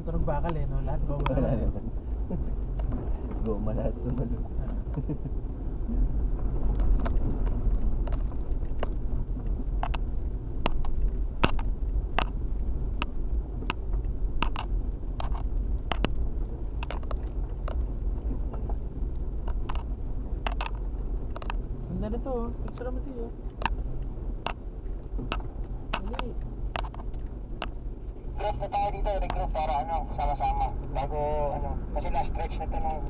tunog bakal eh, no? Lahat goma Wala naman. naman. Goma lahat sumalot. Ganda na to, oh. Picture naman siya. Dali. Group na tayo dito, regroup para ano, sama-sama. Bago ano, kasi last stretch na to nung